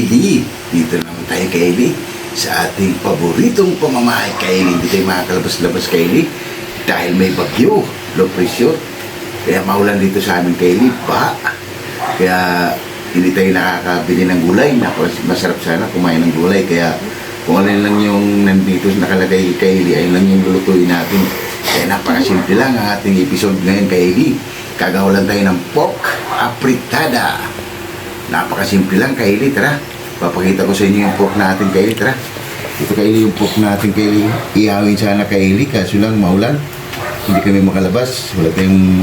Kaylee. Dito naman tayo, Kaylee, sa ating paboritong pamamahay, Kaylee. Hindi tayo makakalabas-labas, Kaylee, dahil may bagyo, low pressure. Kaya maulan dito sa amin, Kaylee, kaya hindi tayo nakakabili ng gulay. Masarap sana kumain ng gulay. Kaya kung alin lang yung nandito nakalagay, Kaylee, ayun lang yung lulutuin natin. Kaya napakasimple lang ang ating episode ngayon, Kaylee. Kagawalan tayo ng pork apritada. Napakasimple lang, Kaylee. Tara, papakita ko sa inyo yung pork natin, Kaylee. Tara, ito, Kaylee, yung pork natin, Kaylee. Ihawin sana, Kaylee, kaso lang maulan. Hindi kami makalabas. Wala tayong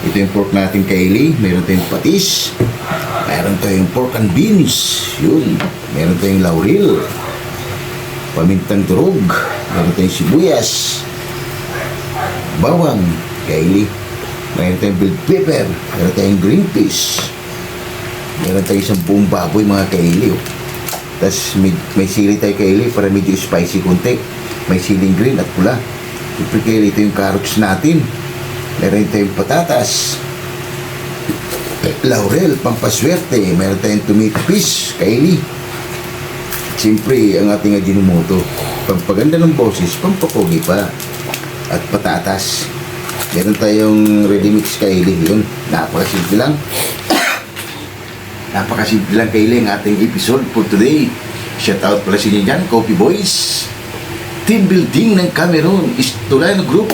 ito yung pork natin, Kaylee. Meron tayong patis. Meron tayong pork and beans. Yun. Meron tayong laurel. Pamintang turog. Meron tayong sibuyas. Bawang, Kaylee. Meron tayong bell pepper. Meron tayong green peas. Meron tayong isang buong baboy, mga Kaylee. Tapos may sili tayo, Kaylee, para medyo spicy konti. May siling green at pula. Siyempre, Kaylee, ito yung carrots natin. Meron tayong patatas. Laurel, pampaswerte. Meron tayong tomato paste, Kaylee. Siyempre, ang ating Ajinomoto. Pampaganda ng boses, pampapogi pa. At patatas. Meron tayong ready mix, Kaylee. Yun, napakasimple lang. Napakasimple lang, Kaylee, ang ating episode for today. Shout out pala sa inyo dyan, Coffee Boys. Team building ng Cameroon, Istulano Group.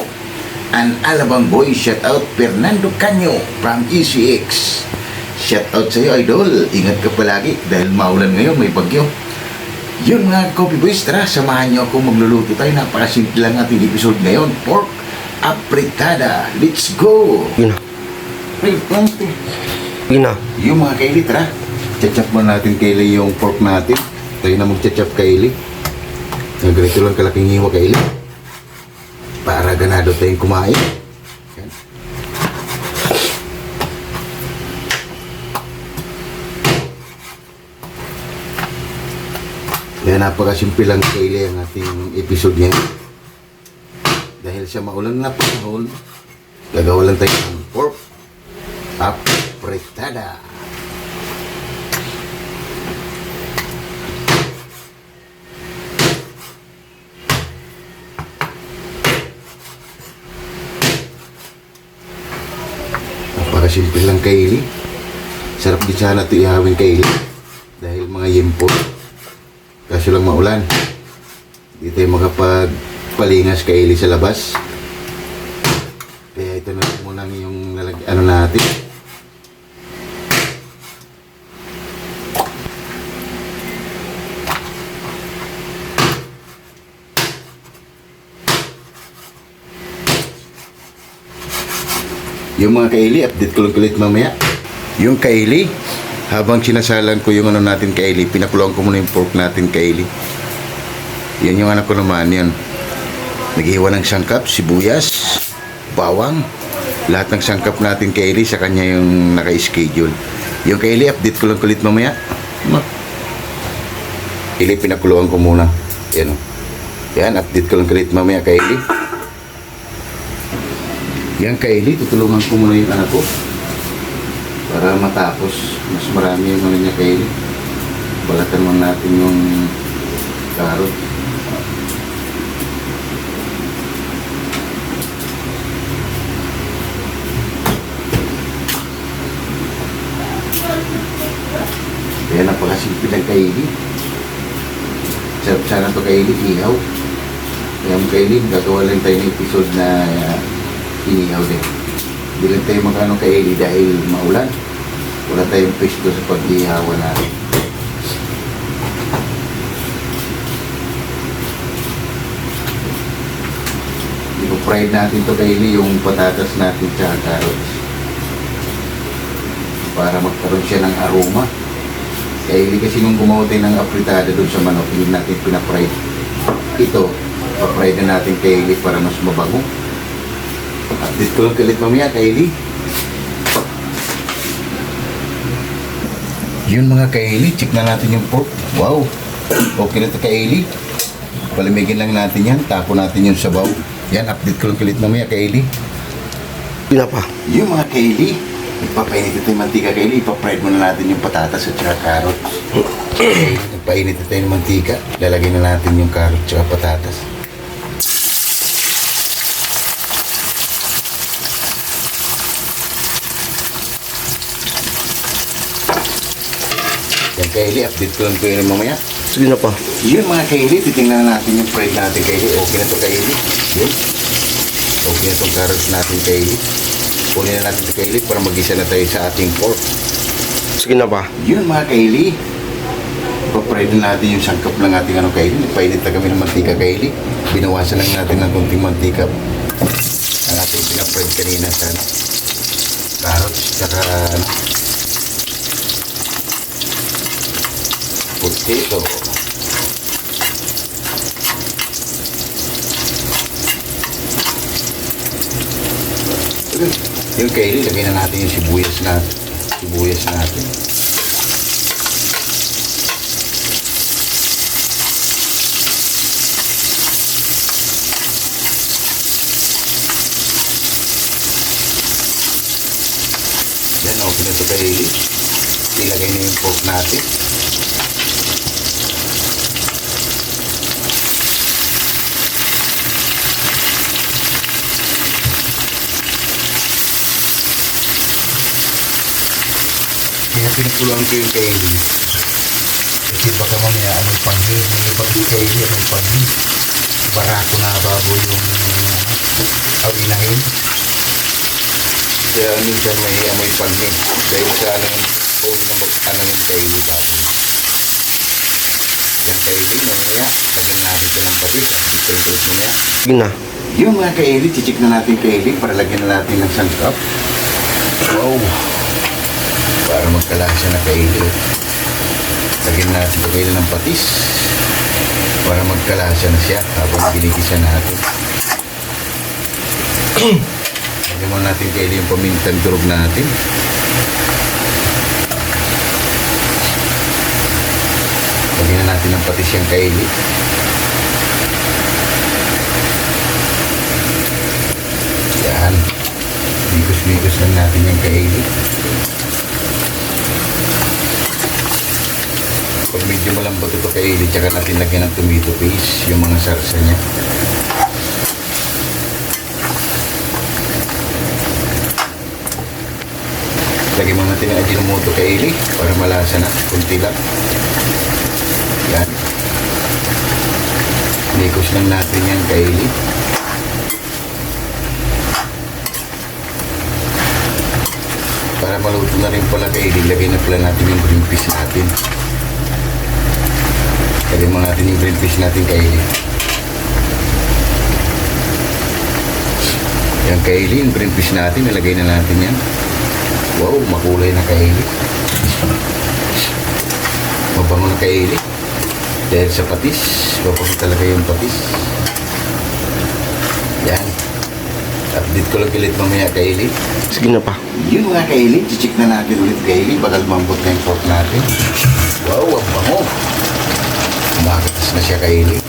An Alabang Boy, shout out Fernando Canyo from ECX. Shout out sa iyo, idol. Ingat ka palagi dahil maulan ngayon, may bagyo. Yun mga Coffee Boys, tara, samahan nyo ako magluluto tayo. Napakasimple lang ating episode ngayon, pork apritada. Let's go! Yun na. Yun na. Yung mga Kaylee, tara. Chachap mo natin, Kaylee, yung pork natin. Tayo na mag-chachap, Kaylee. Ganito lang kalaking hiwa, Kaylee. Para ganado tayong kumain. Yan. Kaya napakasimple lang, Kaylee, ang ating episode ngayon. Dahil sa maulan na panahon, gagawa lang tayo ng pork apritada. Napakasimple lang, Kaylee. Sarap din sana ito ihawin, Kaylee, dahil mga yempo. Kaso lang maulan. Hindi tayo makapagpalingas, Kaylee, sa labas. Kaya ito na muna yung natin. Yung mga Kaylee, update ko lang ulit mamaya. Yung Kaylee, habang sinasalan ko yung natin, Kaylee, pinakuluan ko muna yung pork natin, Kaylee. Yan yung anak ko naman, yan. Naghiwa ng sangkap, sibuyas, bawang. Lahat ng sangkap natin, Kaylee, sa kanya yung naka-schedule. Yung Kaylee, update ko lang ulit mamaya. Kaylee, pinakuluan ko muna. Yan, yan, update ko lang ulit mamaya, Kaylee. Yan, Kaylee, tutulungan ko muna yung anak ko para matapos. Mas marami yung niya, Kaylee. Balatan mo natin yung carrot. Kaya napakasimple lang, Kaylee. Sarap sana ito, Kaylee, ihaw. Kaya mo, Kaylee, gagawa lang tayo ng episode na inihaw din. Hindi lang tayo magkano, Kaylee, dahil maulan. Wala tayong pesto sa pag-ihawan natin. I-fried natin ito, Kaylee, yung patatas natin sa carrots. Para magkaroon siya ng aroma. Kaylee, kasi nung gumawa tayo ng apritada doon sa manok, hindi natin pinafried. Ito, pa-fried na natin, Kaylee, para mas mabango. Update ko lang ulit mamaya, Kaylee. Yun mga Kaylee, check na natin yung pork. Wow, okay na ito, Kaylee. Palamigin lang natin yan, tapo natin yung sabaw. Yan, update ko lang ulit mamaya, Kaylee. Yun na pa. Yung mga Kaylee, Ipapainit ito yung mantika Kaylee. Ipapride muna natin yung patatas at saka carrots. Okay, nagpainit ito yung mantika. Lalagay na natin yung carrots at saka patatas. Yan Kaylee, update ko lang ko yun mamaya. Sige na pa. Yun mga Kaylee, titingnan natin yung fried natin Kaylee. Okay na to Kaylee. Yun. Okay na itong carrots natin Kaylee. Kunin na natin ito Kaylee para mag-isa na tayo sa ating pork. Sige na pa. Yun mga Kaylee. Ipapride na natin yung sangkap ng ating ano Kaylee. Nagpainit na kami ng mantika Kaylee. Binawasan lang natin ng konting mantika. Ang ating pinapride kanina sa ano, carrots tsaka ano, potato. Yung Kaylee, lagyan na natin yung sibuyas natin. Sibuyas natin. Yan, okay na ito Kaylee. Ilagay na yung pork natin. Kaya pinakuluan ko yung Kaylee. Kasi baka mamaya may panghi. May panghi Kaylee, may panghi. Barako na baboy yung awinahin. Kaya minsan may panghi. Dahil sa ano yung ano yung Kaylee baboy. Yung Kaylee, mamaya, lagyan natin ito ng patis. Pagkakas mamaya. Sige na. Yung mga Kaylee, chichik na natin Kaylee para lagyan na natin ng sangkap. Wow! Para magkalasa na Kaylee. Lagyan natin ito Kaylee ng patis para magkalasa na siya habang ginigisa natin. Lagyan mo natin Kaylee yung pamintang durog natin. Lagyan na natin ng patis yung Kaylee. Yan. Bigos-bigos lang natin yung Kaylee. Pag medyo malambot ito Kaylee, tsaka natin lagyan ng tomato paste, yung mga sarsa niya. Lagyan mo natin ng Ajinomoto Kaylee para malasa na, kunti lang. Yan. Nikos lang natin yan Kaylee. Para maluto na rin pala Kaylee, lagyan na pala natin yung green peas natin. Lagyan mo natin yung green peas natin Kaylee. Yan Kaylee, yung green peas natin, nalagay na natin yan. Wow, makulay na Kaylee. Mabango na Kaylee. Dahil sa patis, papasok talaga yung patis. Yan. Update ko lang ulit mamaya Kaylee. Sige na pa. Yun mga Kaylee, chichik na natin ulit Kaylee. Bagal mambot na yung pork natin. Wow, ang bango. Kumakatas na siya Kaylee.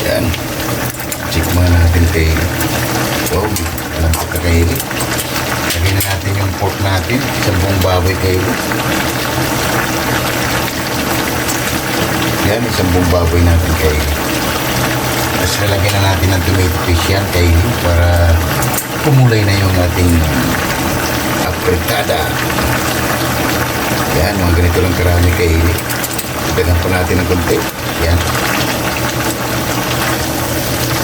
Yan. Check muna natin Kaylee. Wow, lambot ka Kaylee. Lagyan na natin yung pork natin. Isang buong baboy Kaylee. Yan, isang buong baboy natin Kaylee. Tapos lalagyan na natin ng tomato paste yan Kaylee para kumulay na yung ating apritada. Yan, mga ganito lang karami Kaylee. Dagan pa natin ng konti. Yan.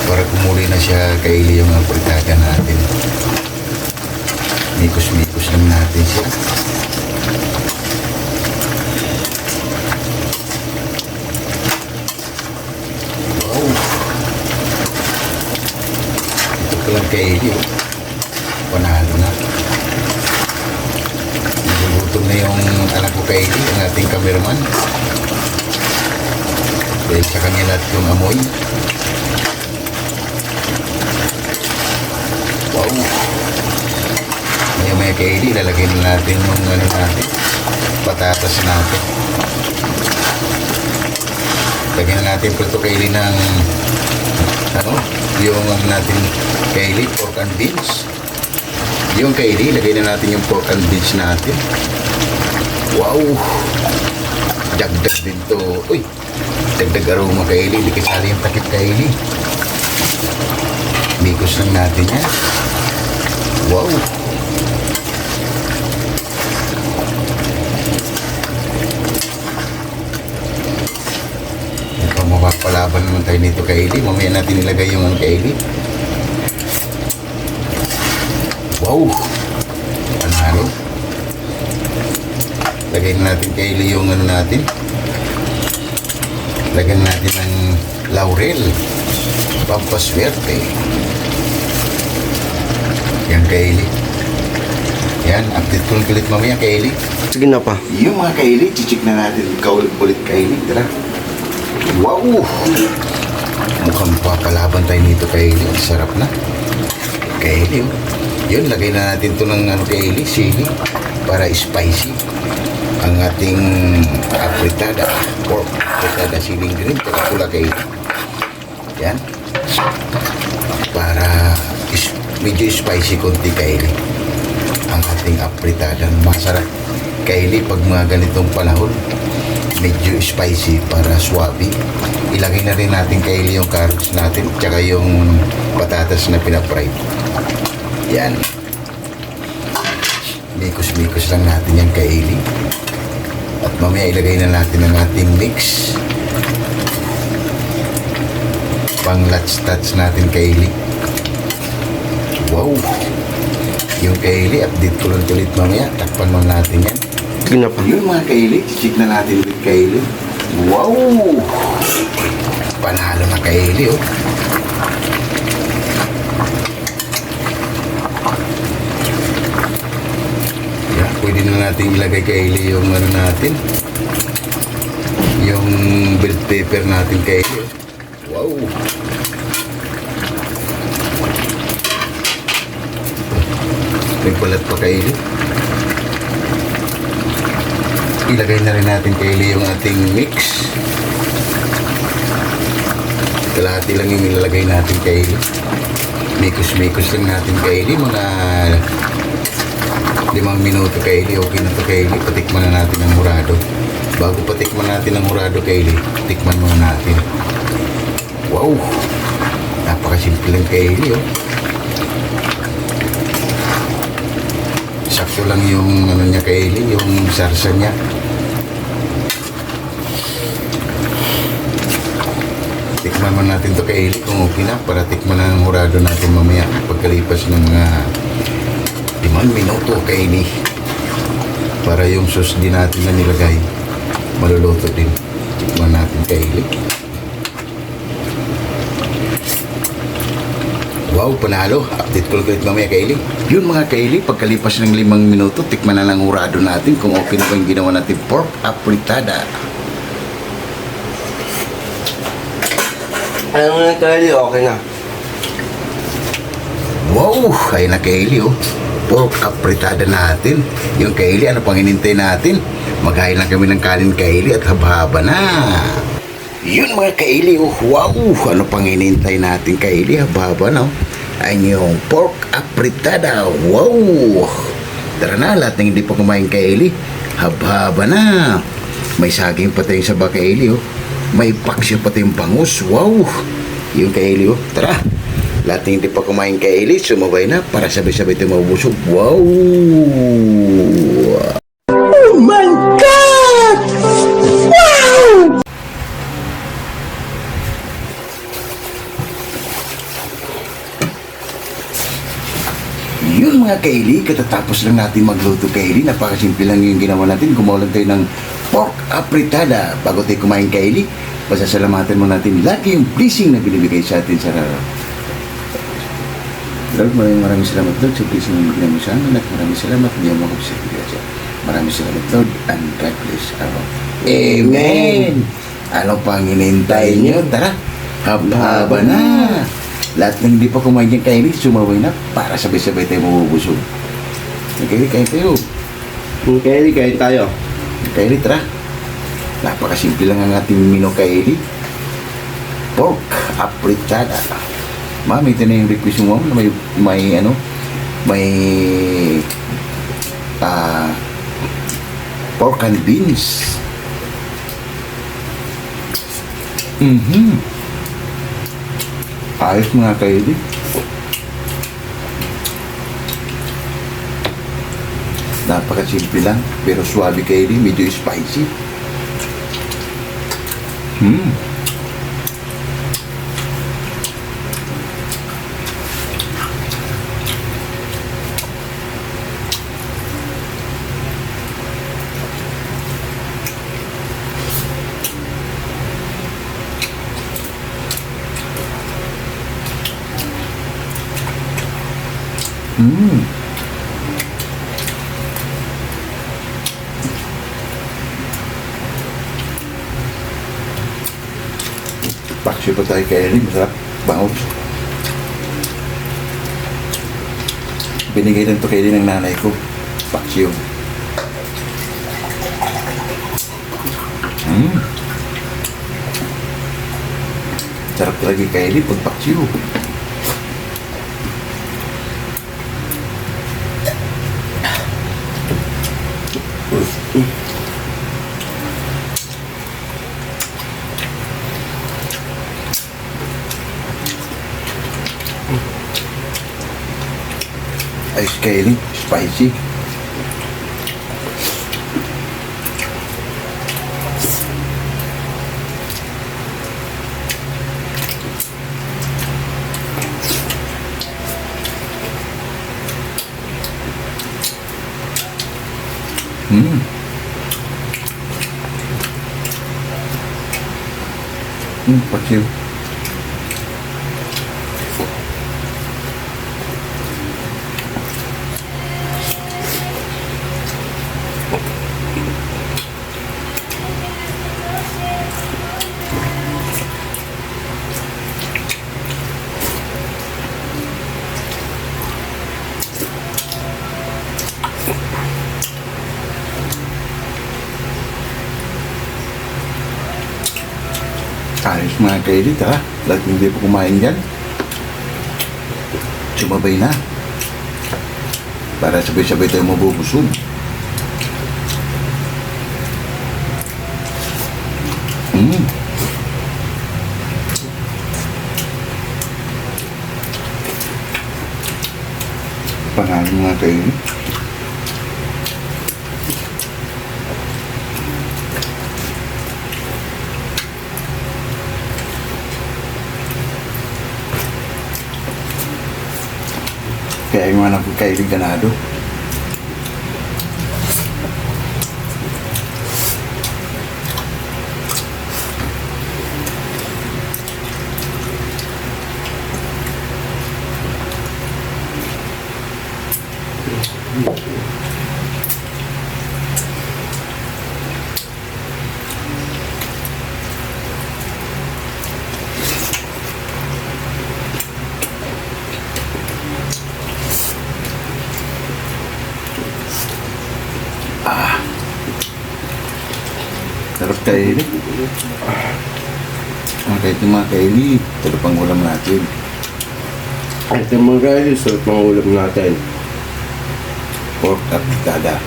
Para kumulay na siya Kaylee yung apritada natin. Mikos-mikos lang natin siya. Wow. Ito pa lang Kaylee. Panalo na. Nagugutom na yung anak ko Kaylee, ang ating cameraman. Dahil sa kanya lahat yung amoy. Wow. Maya Kaylee, lalagay na natin yung ano natin, patatas natin. Lagyan na natin po ito Kaylee ng ano, yung natin Kaylee, pork and beans. Yung kaili, lagay na natin yung pork and beans natin. Wow! Dagdag din to. Uy! Dagdag aroma kaili. Hindi kasali yung takip kaili. Mikos lang natin yan. Wow! Ito, mapapalaban naman tayo nito kaili. Mamaya natin ilagay yung kaili. Wow! Panalo. Lagyan natin kaili yung natin. Lagyan natin ng laurel. Pampaswerte. Yan kaili. Yan, update ko ulit mamaya kaili. Sige na pa. Yung mga kaili, chichik na natin ulit kaili. Tara. Wow! Mukhang papalaban tayo nito kaili. Ang sarap na. Kaili, oh. Yun, lagay na natin to ng kaili, sili, para spicy. Ang ating apritada, pork apritada, siling green, pula kaili. Yan. Para medyo spicy konti kaili. Ang ating apritada, masarap kaili pag mga ganitong panahon. Medyo spicy para swabe. Ilagay na rin natin kaili yung carrots natin, tsaka yung patatas na pinapry. Yan. Mikos-mikos lang natin yung kaili. At mamaya ilagay na natin ang ating mix. Pang-lats-tats natin kaili. Wow! Yung kaili, update ko lang ulit mamaya. Takpan mo natin yan. Sige na pa. Yung mga kaili, check na natin ulit kaili. Wow! Panalo na kaili, oh. Pwede na natin ilagay kaili yung natin. Yung bell pepper natin kaili. Wow! May balat pa kaili. Ilagay na rin natin kaili yung ating mix. Kalahati lang yung ilalagay natin kaili. Mikos-mikos lang natin kaili. Mga 5 minuto kaili, okay na to kaili. Patikman na natin ang murado. Bago patikman natin ang murado kaili, tikman muna natin. Wow! Napakasimple lang kaili, oh. Sakto lang yung niya kaili, yung sarsa niya. Tikman mo natin to kaili kung okay na, para tikman na ang murado natin mamaya pagkalipas ng mga 5 minuto kaili, para yung sauce din natin na nilagay maluluto din. Tikman natin kaili. Wow, panalo. Update ko ulit mamaya kaili. Yun mga kaili, pagkalipas ng 5 minuto, tikman na lang urado natin kung okay na ba yung ginawa natin pork apritada. Alam mo na kaili, okay na. Wow, ay na kaili, oh. Pork apritada natin. Yung kaili, ano pang hinintay natin? Maghain lang kami ng kanin kaili at haba-haba na. Yun mga kaili, oh. Wow, ano pang hinintay natin kaili? Haba-haba na, oh. Ay yung pork apritada. Wow. Tara na, lahat ng hindi pa kumain kaili, haba-haba na. May saging pa tayong saba kaili, oh. May paksyo pa tayong bangus. Wow. Yung kaili, oh. Tara. Lahat ng hindi pa kumain kaili, sumabay na para sabay-sabay tayo mabusog. Wow! Oh my God! Wow! Yun mga kaili, katatapos lang natin magluto kaili. Napakasimple lang yung ginawa natin. Gumawa lang tayo ng pork apritada. Bago tayo kumain kaili, pasasalamatan mo natin lagi yung blessing na binibigay sa atin sa Lord, maraming salamat Lord sa blessing na binigay mo sa amin at maraming salamat niya mo sa pagkakasya. Maraming salamat Lord and God bless our Amen! Ano pang hinintay nyo? Tara, haba-haba na! Lahat ng hindi pa kumain ng kaili, sumaway na para sabay-sabay tayo mabubusog. Kaili, kain tayo. Kaili, kain tayo. Kaili, tara. Napakasimple lang ang ating menu kaili. Pork apritada. Ma'am, ito na yung request mo na may May pork and beans. Ayos mga kaili. Napakasimple lang, pero swabe kaili, medyo spicy. Paksyo pa tayo kaili, masarap, bangus. Binigay lang to kaili ng nanay ko. Paksyo. Sarap talaga kaili pag paksyo. Ayos kaili, spicy. Paksiw. Ayos mga kaili, tara. Lahat hindi po kumain dyan. Sumabay na. Para sabay-sabay tayo mabubusog. Pangalan mga kaili. Kaya yung anak ko kaili ganado. Sarap kaili. Kahit yung mga kaili, ito pang ulam natin. Ito mga kaili, sarap mga ulam natin. Pork at dada.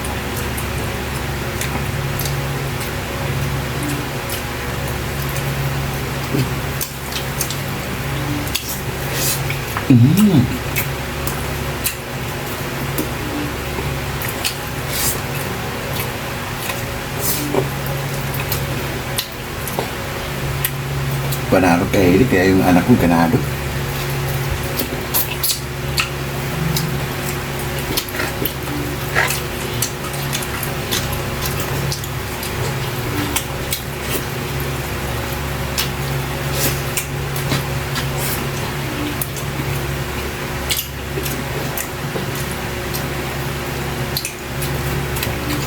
Panalo kaili, kaya yung anak ko ganado.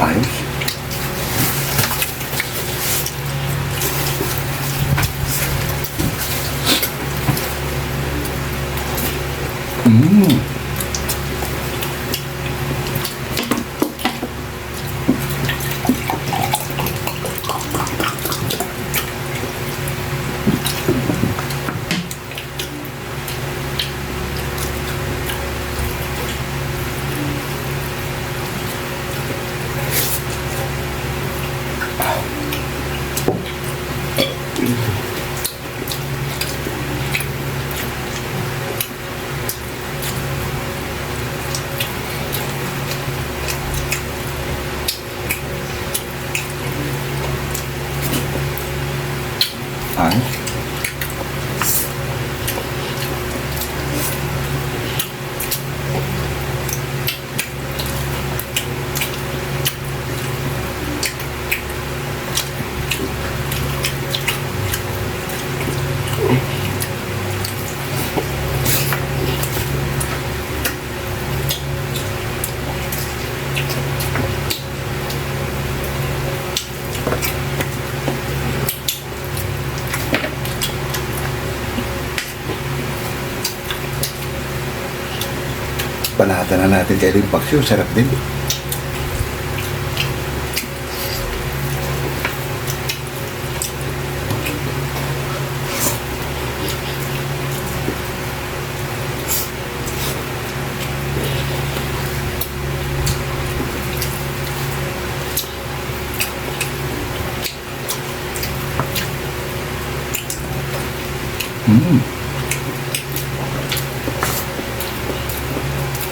Ayos. Panata na natin kayo yung paksyo. Sarap din.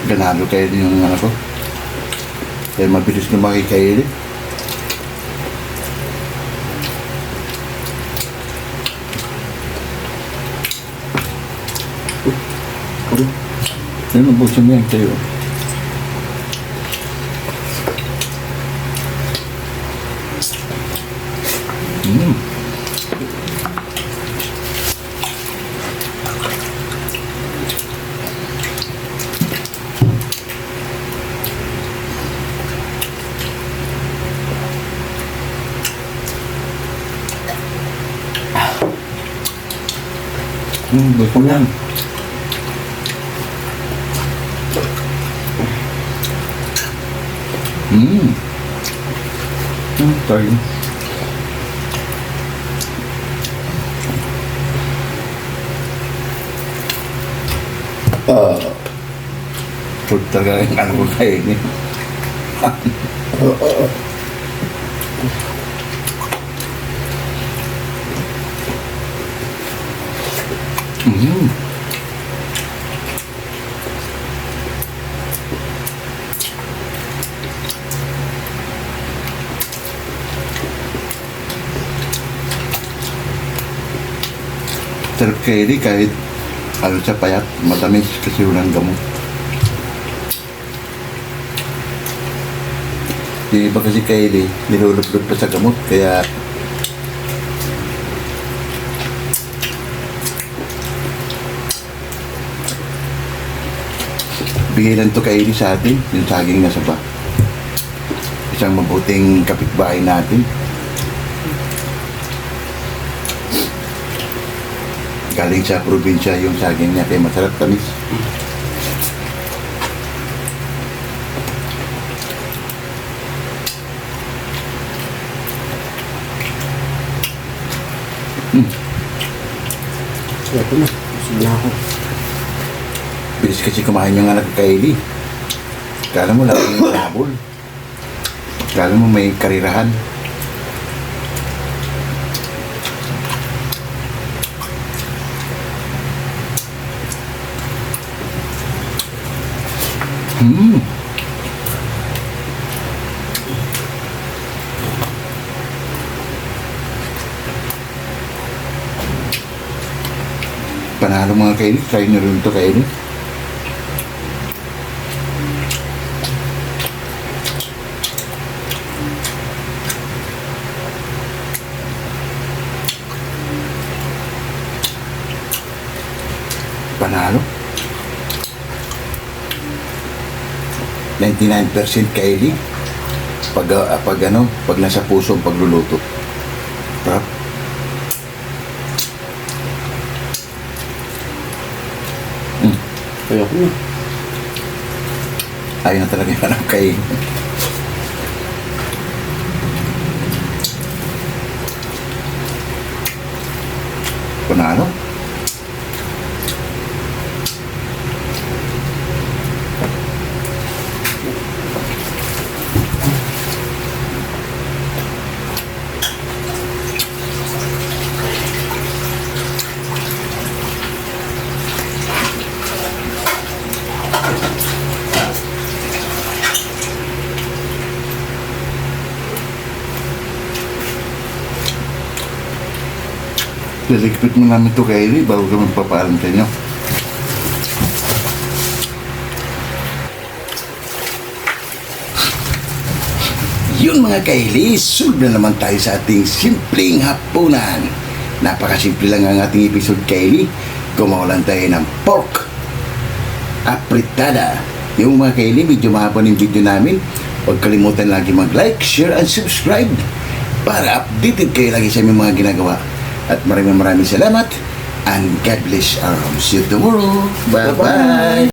Ganado kayo din yung anak ko. Kaya mabilis na makikaili. Ano po siya yan kayo? Gusto mo yan. Sorry. Food talaga yung ano ko kainin. Sarap kaili kahit ano siya payat, matamis kasi walang gamot. Yung iba kasi kaili, nilulublog pa sa gamot, kaya bigay lang to kaili sa atin, yung saging na saba. Isang mabuting kapitbahay natin. Galing sa probinsya yung saging niya, kaya masarap tamis. Sarap na. Gusto na ako. Bilis kasi kumain yung anak kay Eli. Kala mo lang yung habol. Kala mo may karirahan. Panalo mga kaili, try nyo rin ito kaili. Panalo. 99% kaili. Pag nasa puso ang pagluluto. Sarap. Kaya ko na. Ayaw na talaga yung anak kay Panalo. Liligpit mo namin ito kay Eli bago kami papaalam sa inyo. Yun mga kaili, sunod na naman tayo sa ating simpleng hapunan. Napakasimple lang ang ating episode kaili. Gumawa lang tayo ng pork apritada. Yung mga kaili, medyo mahaba ng video namin. Huwag kalimutan lagi mag-like, share, and subscribe para updated kayo lagi sa aming mga ginagawa. At maraming salamat and God bless our home. See you tomorrow. Bye-bye.